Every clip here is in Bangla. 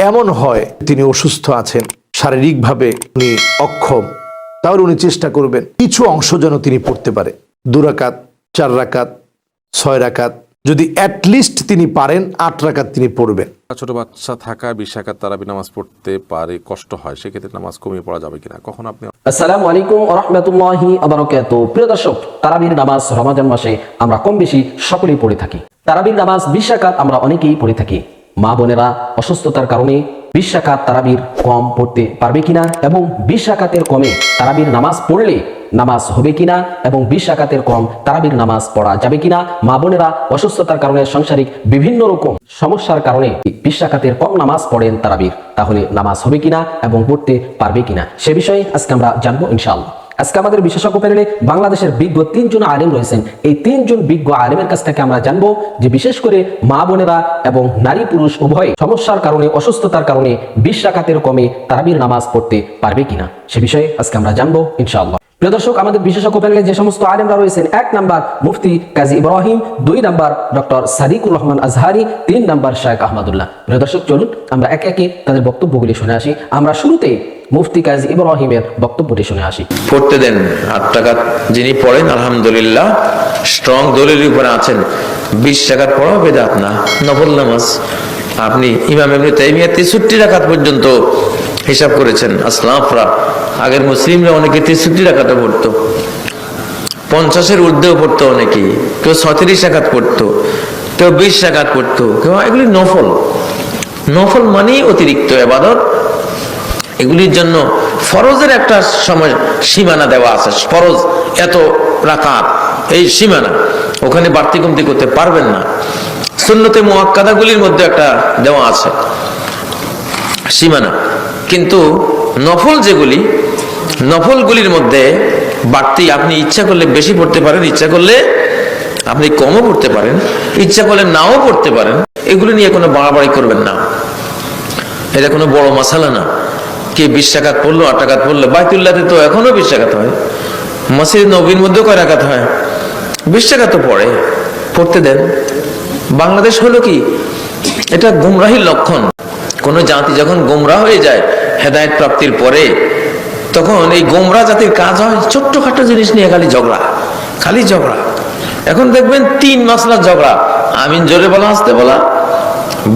এমন হয় তিনি অসুস্থ আছেন, শারীরিকভাবে উনি অক্ষম, তাহলে উনি চেষ্টা করবেন কিছু অংশ যেন তিনি পড়তে পারে। 2 রাকাত, 4 রাকাত, 6 রাকাত, যদি অ্যাটলিস্ট তিনি পারেন 8 রাকাত তিনি পড়বেন। ছোট বাচ্চা থাকা 20 রাকাত তারাবি নামাজ পড়তে পারে, কষ্ট হয়, সেক্ষেত্রে নামাজ কমিয়ে পড়া যাবে কিনা? কখন আপনি আসসালামু আলাইকুম ওয়া রাহমাতুল্লাহি ওয়া বারাকাতুহু। প্রিয় দর্শক, তারাবির নামাজ রমাদান মাসে আমরা কম বেশি সকলেই পড়ে থাকি। তারাবির নামাজ 20 রাকাত আমরা অনেকেই পড়ে থাকি। মা বোনেরা অসুস্থতার কারণে 20 রাকাত তারাবির কম পড়তে পারবে কিনা এবং 20 রাকাতের কমে তারাবির নামাজ পড়লে নামাজ হবে কিনা এবং 20 রাকাতের কম তারাবির নামাজ পড়া যাবে কিনা, মা বোনেরা অসুস্থতার কারণে সাংসারিক বিভিন্ন রকম সমস্যার কারণে 20 রাকাতের কম নামাজ পড়েন তারাবির, তাহলে নামাজ হবে কিনা এবং পড়তে পারবে কিনা সে বিষয়ে আজকে আমরা জানবো ইনশাআল্লাহ। আজকে আমাদের বিশেষজ্ঞ প্যানেলে বাংলাদেশের বিজ্ঞ 3 জন আলেম রয়েছেন। এই 3 জন বিজ্ঞ আলেমের কাছ থেকে আমরা জানবো যে বিশেষ করে মা বোনেরা এবং নারী পুরুষ উভয় সমস্যার কারণে অসুস্থতার কারণে 20 রাকাতের কমে তারাবির নামাজ পড়তে পারবে কিনা সে বিষয়ে আজকে আমরা জানবো ইনশাআল্লাহ। প্রিয় দর্শক, আমাদের বিশেষজ্ঞ প্যানেলে যে সমস্ত আলেমরা রয়েছেন, 1 number Mufti Kazi Ibrahim, 2 number doctor Sadikur Rahman Azhari, 3 number Sheikh Ahmadullah. প্রিয় দর্শক, চলুন আমরা একে একে তাদের বক্তব্যগুলি শুনে আসি। আমরা শুরুতে মুফতি কাজী ইব্রাহিমের বক্তব্যটি শুনে আসি। পড়তে দেন 8 রাকাত যিনি পড়েন আলহামদুলিল্লাহ স্ট্রং দলিলের উপরে আছেন। 20 রাকাত পড়া বেদাত না, নফল নামাজ। আপনি ইমাম ইবনে তাইমিয়া 63 রাকাত পর্যন্ত হিসাব করেছেন। আসলাফরা আগের মুসলিমরা অনেকে 63 রাকাতও পড়তো, 50-এর ঊর্ধ্বেও পড়তো অনেকেই, কেউ 36 রাকাত পড়তো, কেউ 20 রাকাত পড়তো, কেউ এগুলি নফল। নফল মানেই অতিরিক্ত ইবাদত। এগুলির জন্য ফরজের একটা সময় সীমানা দেওয়া আছে। ফরজ এত রাকাত, এই সীমানা, ওখানে বাড়তি কমতি করতে পারবেন না। সুন্নতে মুআক্কাদাগুলির মধ্যে একটা দেওয়া আছে সীমানা। কিন্তু নফল যেগুলি, নফলগুলির মধ্যে বাড়তি আপনি ইচ্ছা করলে বেশি পড়তে পারেন, ইচ্ছা করলে আপনি কমও পড়তে পারেন, ইচ্ছা করলে নাও পড়তে পারেন। এগুলি নিয়ে কোনো বাড়াবাড়ি করবেন না, এটা কোনো বড় মাসালা না। কে 20 রাকাত পড়লো, 8 রাকাত পড়লো, বাইতুল্লাহতে তো এখনো 20 রাকাত হয়, মসজিদ নবীর মধ্যেও কয় রাকাত হয়, 20 রাকাত তো পড়তে দেন। বাংলাদেশ হলো কি, এটা গুমরাহির লক্ষণ। কোন জাতি যখন গোমরাহ হয়ে যায় হেদায়েত প্রাপ্তির পরে, তখন এই গোমরা জাতির কাজ হয় ছোট্টখাটো জিনিস নিয়ে খালি ঝগড়া, খালি ঝগড়া। এখন দেখবেন 3 মাসলার ঝগড়া, আমিন জোরে বলা, আসতে বলা,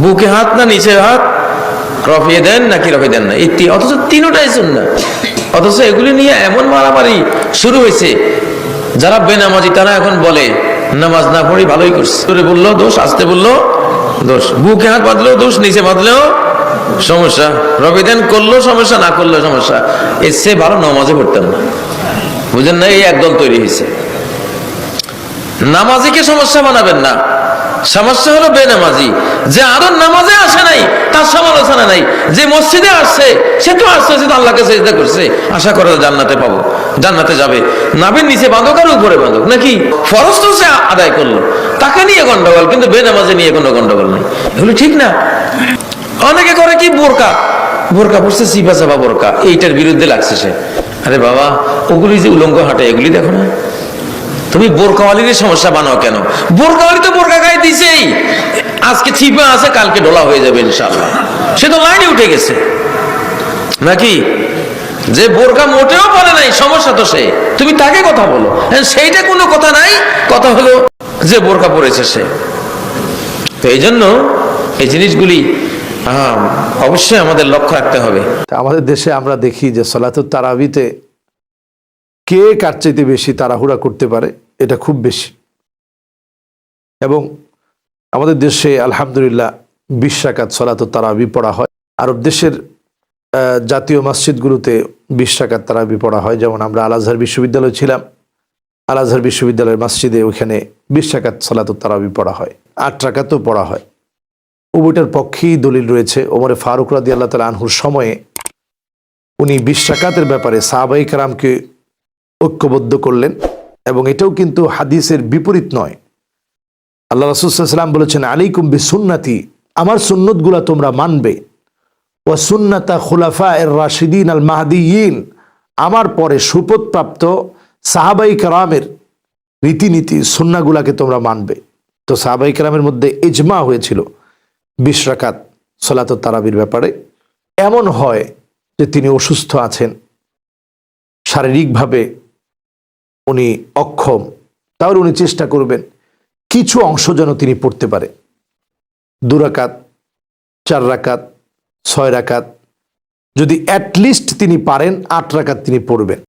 বুকে হাত না নিচে হাত, রফিয়ে দেন নাকি রফিয়ে দেন না, অথচ 3টাই সুন্নাহ। অথচ এগুলি নিয়ে এমন মারামারি শুরু হয়েছে, যারা বেনামাজি তারা এখন বলে নামাজ না পড়ি ভালোই করছে। জোরে বললো দোষ, আসতে বললো দোষ, বুকে হাত বাঁধলেও দোষ, নিচে বাঁধলেও সমস্যা, রবিদান করলো সমস্যা, না করলেও সমস্যা। এর চেয়ে ভালো নামাজে পড়তাম না। বুঝেন না? এই একদল তৈরি হয়েছে। নামাজিকে সমস্যা বানাবেন না। সমস্যা হলো বেনামাজি, যে আরো নামাজে আসে নাই তার সমালোচনা নাই, যে মসজিদে আসছে সে তো আসছে, সে তো আল্লাহকে সিজদা করছে, আশা করে জান্নাতে পাবো, জান্নাতে যাবে। নাভির নিচে বাঁধক আর উপরে বাঁধক, নাকি ফরজ তো সে আদায় করলো, তাকে নিয়ে গন্ডগোল, কিন্তু বেনামাজি নিয়ে কোনো গন্ডগোল নেই। এগুলো ঠিক না। অনেকে করে কি, বোরকা বোরকা পড়ছে, সিপা চাপা বোরকা, এইটার বিরুদ্ধে লাগছে সে। আরে বাবা, ওগুলি যে উলঙ্গ হাঁটে এগুলি দেখো না, তুমি বোরকাওয়ালির সমস্যা বানাও কেন? বোরকাওয়ালি তো বোরকা গায়ে দিছেই, আজকে ছিপা আছে, কালকে ডোলা হয়ে যাবে ইনশাআল্লাহ। সে তো লাইনে উঠে গেছে, নাকি? যে বোরকা মোটেও পরে নাই, সমস্যা তো সে, তুমি তাকে কথা বলো। সেইটা কোনো কথা নাই, কথা হলো যে বোরকা পরেছে সে। তো এই জন্য এই জিনিসগুলি অবশ্যই আমাদের লক্ষ্য রাখতে হবে। আমাদের দেশে আমরা দেখি যে সালাতুত তারাবিতে কে কার চাইতে বেশি তাড়াহুড়া করতে পারে, এটা খুব বেশি। এবং আমাদের দেশে আলহামদুলিল্লাহ 20 রাকাত সালাতুত তারাবি পড়া হয়। আরব দেশের জাতীয় মসজিদগুলোতে 20 রাকাত তারাবি পড়া হয়। যেমন আমরা আল আজহার বিশ্ববিদ্যালয় ছিলাম, আল আজহার বিশ্ববিদ্যালয়ের মসজিদে ওইখানে 20 রাকাত সালাতুত তারাবি পড়া হয়, 8 রাকাতও পড়া হয়। উভয়টার পক্ষেই দলিল রয়েছে। ওমরে ফারুক রাদিয়াল্লাহু তাআলা আনহুর সময়ে উনি 20 রাকাতের ব্যাপারে সাহাবায়ে কেরামকে ঐক্যবদ্ধ করলেন, এবং এটাও কিন্তু হাদিসের বিপরীত নয়। আল্লাহ রাসূল সাল্লাল্লাহু আলাইহি ওয়াসাল্লাম বলেছেন, আলাইকুম বিসুন্নতি, আমার সুন্নতগুলো তোমরা মানবে, ওয়া সুন্নাতা খুলাফায়ে রাশিদিন আল মাহদিয়িন, আমার পরে সুপথপ্রাপ্ত সাহাবায়ে কেরামের রীতিনীতি সুন্নাহগুলোকে তোমরা মানবে। তো সাহাবায়ে কেরামের মধ্যে ইজমা হয়েছিল 20 রাকাত সলাতুত তারাবির ব্যাপারে। এমন হয় যে তিনি অসুস্থ আছেন, শারীরিকভাবে উনি অক্ষম, তাহলে উনি চেষ্টা করবেন কিছু অংশ যেন তিনি পড়তে পারে। 2 রাকাত, 4 রাকাত, 6 রাকাত, যদি অ্যাটলিস্ট তিনি পারেন 8 রাকাত তিনি পড়বেন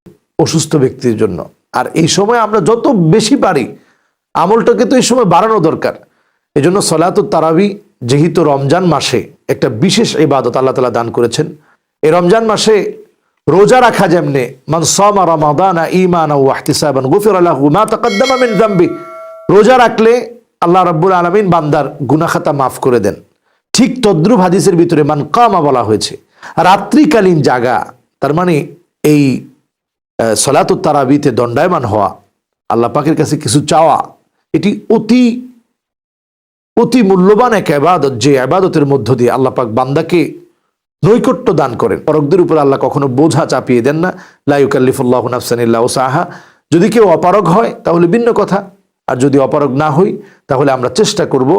অসুস্থ ব্যক্তির জন্য। আর এই সময় আমরা যত বেশি পারি আমলটাকে তো এই সময় বাড়ানো দরকার। এজন্য সলাতুত তারাবি যেহেতু রমজান মাসে একটা বিশেষ ইবাদত আল্লাহ তাআলা দান করেছেন, এই রমজান মাসে রোজা রাখা যেমনে মান সামা রমাদানা ঈমানান ওয়া ইহতিসাবান গুফিরা লাহু মা তাকদ্দামা মিন যামবি, রোজা রাখলে আল্লাহ রাব্বুল আলামিন বান্দার গুনাহ খাতা মাফ করে দেন। ঠিক তদ্রুপ হাদিসের ভিতরে মান কামা বলা হয়েছে, রাত্রিকালীন জাগা, তার মানে এই সলাতুত তারাবিতে দণ্ডায়মান হওয়া, আল্লাহ পাকের কাছে কিছু চাওয়া, এটি অতি অতি মূল্যবান এক ইবাদত, যে ইবাদতের মধ্য দিয়ে আল্লাহ পাক বান্দাকে নৈকট্য দান করেন। পরকদের উপর আল্লাহ কখনো বোঝা চাপিয়ে দেন না। লা ইউকাল্লিফুল্লাহু নাফসান ইল্লা উসআহা। যদি কেউ অপারগ হয় তাহলে ভিন্ন কথা, আর যদি অপারগ না হই তাহলে আমরা চেষ্টা করব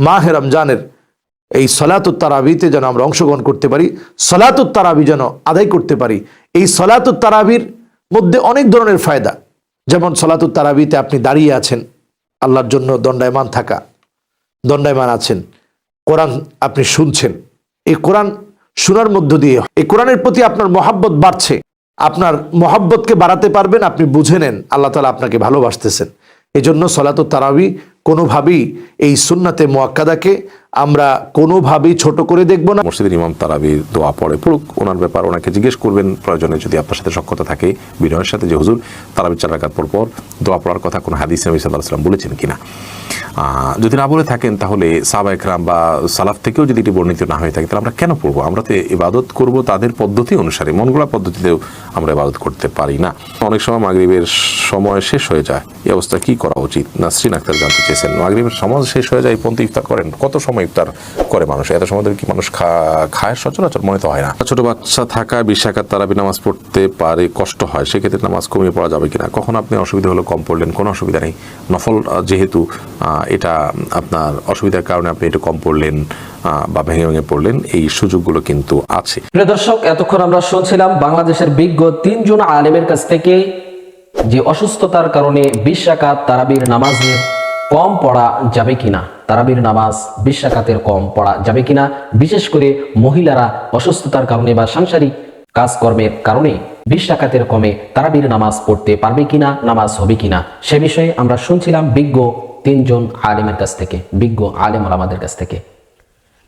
মাহে রমজানের এই সলাতুত তারাবিতে যেন আমরা অংশগ্রহণ করতে পারি, সলাতুত তারাবি যেন আদায় করতে পারি। এই সলাতুত তারাবির মধ্যে অনেক ধরনের ফায়দা, যেমন সলাতুত তারাবিতে আপনি দাঁড়িয়ে আছেন, আল্লাহর জন্য দণ্ডায়মান আছেন, কোরআন আপনি শুনছেন, এই কোরআন শোনার মধ্য দিয়ে এই কোরআনের প্রতি আপনার মহাব্বত বাড়ছে। আপনার মহাব্বতকে বাড়াতে পারবেন, আপনি বুঝে নেন আল্লাহ তাআলা আপনাকে ভালোবাসতেছেন। এই জন্য সলাতুত তারাবি কোনোভাবেই এই সুন্নাতে মুআক্কাদাকে আমরা কোনোভাবেই ছোট করে দেখব না। মসজিদের ইমাম তারাবি দোয়া পড়ে পড়ুক, ওনার ব্যাপার ওনাকে জিজ্ঞেস করবেন প্রয়োজনে, যদি আপনার সাথে সক্ষতা থাকে বিনয়ের সাথে, যে হুজুর তারাবি 4 রাকাত পর দোয়া পড়ার কথা কোনো হাদিসে নবী সাল্লাল্লাহু আলাইহি ওয়াসাল্লাম বলেছেন কিনা। যদি না বলে থাকেন তাহলে সাহাবা একরাম বা সালাফ থেকেও যদি এটি বর্ণিত না হয়ে থাকে তাহলে আমরা কেন পড়বো? আমরা তো ইবাদত করব তাদের পদ্ধতি অনুসারে, মন গড়া পদ্ধতিতেও আমরা ইবাদত করতে পারি না। অনেক সময় মাগরিবের সময় শেষ হয়ে যায়, এই অবস্থা কি করা উচিত? নাসরিন আক্তার জানতে চেয়েছেন। মাগরিবের সময় শেষ হয়ে যায়, পর্যন্ত ইফতার করেন, কত সময় ইফতার করে মানুষ? এত সময় ধরে কি মানুষ খায়? সচরাচর মনে তো হয় না। ছোট বাচ্চা থাকা 20 রাকাত তারাবি নামাজ পড়তে পারে, কষ্ট হয়, সেক্ষেত্রে নামাজ কমিয়ে পড়া যাবে কিনা? কখন আপনি অসুবিধা হলো কম পড়লেন, কোনো অসুবিধা নেই। নফল যেহেতু এটা আপনার অসুবিধার কারণে আপনি একটু কম পড়লেন বা ভেঙে ভেঙে পড়লেন, এই সুযোগগুলো কিন্তু আছে। প্রিয় দর্শক, এতক্ষণ আমরা শুনছিলাম বাংলাদেশের বিজ্ঞ 3 জন আলেমের কাছ থেকে যে অসুস্থতার কারণে 20 রাকাত তারাবির নামাজের কম পড়া যাবে কিনা, তারাবির নামাজ 20 রাকাতের কম পড়া যাবে কিনা, বিশেষ করে মহিলারা অসুস্থতার কারণে বা সাংসারিক কাজকর্মের কারণে 20 রাকাতের কমে তারাবির নামাজ পড়তে পারবে কিনা, নামাজ হবে কিনা, সে বিষয়ে আমরা শুনছিলাম বিজ্ঞ 3 জন আলেমের কাছ থেকে, বিজ্ঞ আলেম ওলামাদের কাছ থেকে।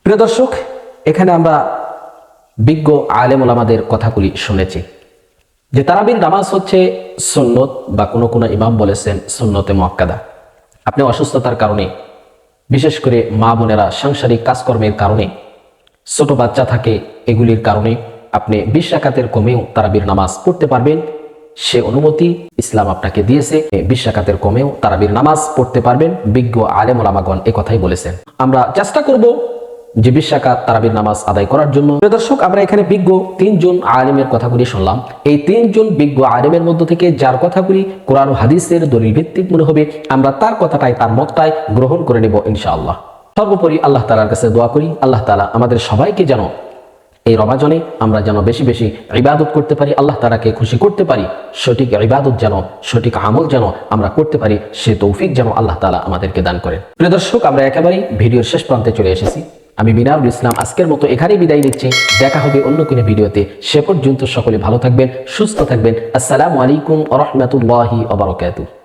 প্রিয় দর্শক, এখানে আমরা বিজ্ঞ আলেম ওলামাদের কথাগুলি শুনেছি যে তারাবির নামাজ হচ্ছে সুন্নত, বা কোনো কোনো ইমাম বলেছেন সুন্নতে মুআক্কাদা। আপনি অসুস্থতার কারণে, বিশেষ করে মা বোনেরা সাংসারিক কাজকর্মের কারণে, ছোট বাচ্চা থাকে, এগুলির কারণে আপনি 20 রাকাতের কমেও তারাবির নামাজ পড়তে পারবেন, সে অনুমতি ইসলাম আপনাকে দিয়েছে। 20 রাকাতের কমেও তারাবির নামাজ পড়তে পারবেন, বিজ্ঞ আলেম ওলামাগণ এই কথাই বলেছেন। আমরা চেষ্টা করব যে 20 রাকাত তারাবির নামাজ আদায় করার জন্য। প্রিয় দর্শক, আমরা এখানে বিজ্ঞ 3 জন আলেমের কথাগুলি শুনলাম। এই 3 জন বিজ্ঞ আলেমের মধ্য থেকে যার কথাগুলি কোরআন ও হাদিসের দলিল ভিত্তিক মনে হবে, আমরা তার কথাটাই, তার মতটাই গ্রহণ করে নেব ইনশাআল্লাহ। সর্বোপরি আল্লাহ তাআলার কাছে দোয়া করি, আল্লাহ তাআলা আমাদের সবাইকে যেন এই রমজানে আমরা যেন বেশি বেশি ইবাদত করতে পারি, আল্লাহ তাআলাকে খুশি করতে পারি, সঠিক ইবাদত যেন, সঠিক আমল যেন আমরা করতে পারি, সে তৌফিক যেন আল্লাহ তাআলা আমাদেরকে দান করেন। প্রিয় দর্শক, আমরা একেবারেই ভিডিওর শেষ প্রান্তে চলে এসেছি। আমি মিনারুল ইসলাম আজকের মতো এখানেই বিদায় নিচ্ছি। দেখা হবে অন্য কোনো ভিডিওতে। সে পর্যন্ত সকলে ভালো থাকবেন, সুস্থ থাকবেন। আসসালামু আলাইকুম ওয়া রাহমাতুল্লাহি ওয়া বারাকাতুহু।